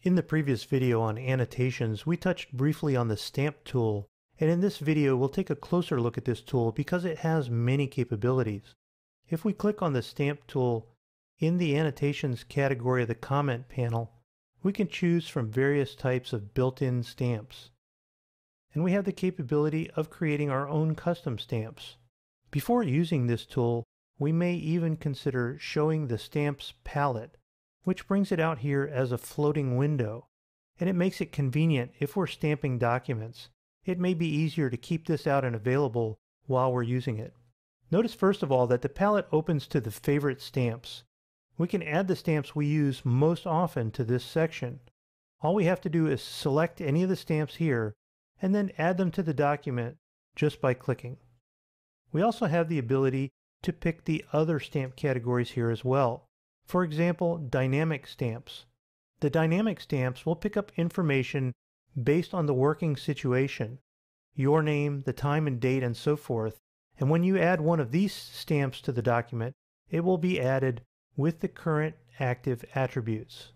In the previous video on annotations, we touched briefly on the stamp tool, and in this video we'll take a closer look at this tool because it has many capabilities. If we click on the stamp tool in the annotations category of the comment panel, we can choose from various types of built-in stamps. And we have the capability of creating our own custom stamps. Before using this tool, we may even consider showing the stamps palette, which brings it out here as a floating window, and it makes it convenient if we're stamping documents. It may be easier to keep this out and available while we're using it. Notice first of all that the palette opens to the favorite stamps. We can add the stamps we use most often to this section. All we have to do is select any of the stamps here and then add them to the document just by clicking. We also have the ability to pick the other stamp categories here as well. For example, dynamic stamps. The dynamic stamps will pick up information based on the working situation, your name, the time and date, and so forth. And when you add one of these stamps to the document, it will be added with the current active attributes.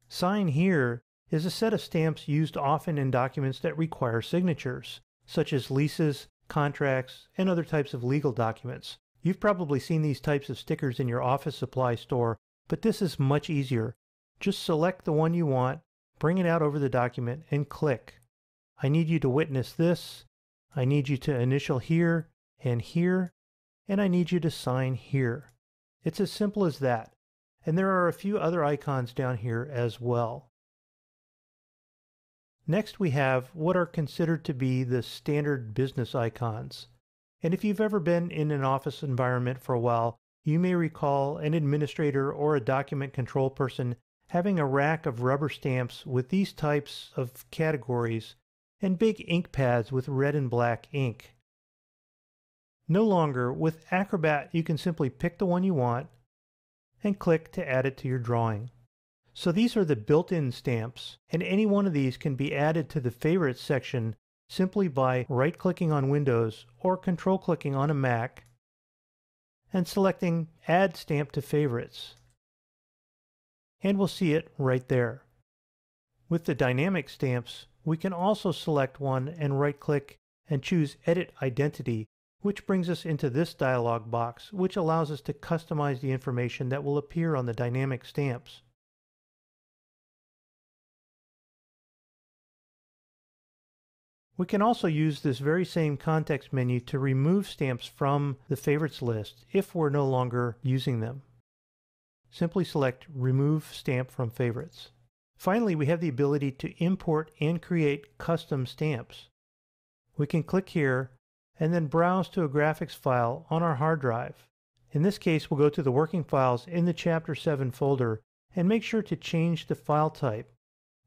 Sign here is a set of stamps used often in documents that require signatures, such as leases, contracts, and other types of legal documents. You've probably seen these types of stickers in your office supply store, but this is much easier. Just select the one you want, bring it out over the document, and click. I need you to witness this, I need you to initial here, and I need you to sign here. It's as simple as that, and there are a few other icons down here as well. Next we have what are considered to be the standard business icons. And if you've ever been in an office environment for a while, you may recall an administrator or a document control person having a rack of rubber stamps with these types of categories and big ink pads with red and black ink. No longer, with Acrobat, you can simply pick the one you want and click to add it to your drawing. So these are the built-in stamps, and any one of these can be added to the Favorites section simply by right-clicking on Windows or control-clicking on a Mac and selecting Add Stamp to Favorites. And we'll see it right there. With the dynamic stamps, we can also select one and right-click and choose Edit Identity, which brings us into this dialog box, which allows us to customize the information that will appear on the dynamic stamps. We can also use this very same context menu to remove stamps from the favorites list if we're no longer using them. Simply select Remove Stamp from Favorites. Finally, we have the ability to import and create custom stamps. We can click here and then browse to a graphics file on our hard drive. In this case, we'll go to the working files in the Chapter 7 folder and make sure to change the file type.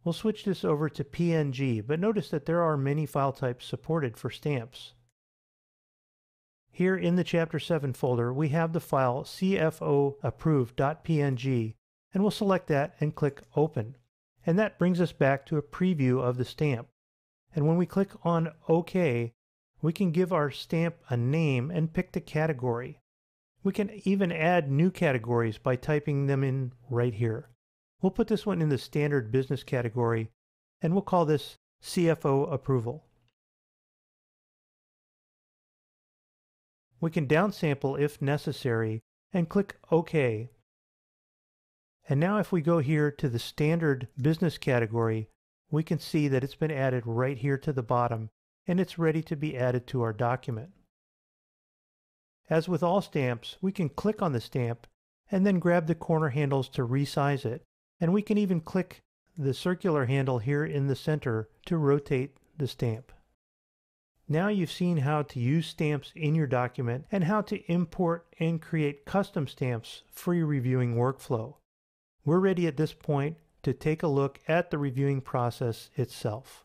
We'll switch this over to PNG, but notice that there are many file types supported for stamps. Here in the Chapter 7 folder, we have the file cfoapproved.png, and we'll select that and click Open. And that brings us back to a preview of the stamp. And when we click on OK, we can give our stamp a name and pick the category. We can even add new categories by typing them in right here. We'll put this one in the standard business category, and we'll call this CFO Approval. We can downsample if necessary and click OK. And now if we go here to the standard business category, we can see that it's been added right here to the bottom, and it's ready to be added to our document. As with all stamps, we can click on the stamp and then grab the corner handles to resize it. And we can even click the circular handle here in the center to rotate the stamp. Now you've seen how to use stamps in your document and how to import and create custom stamps for your reviewing workflow. We're ready at this point to take a look at the reviewing process itself.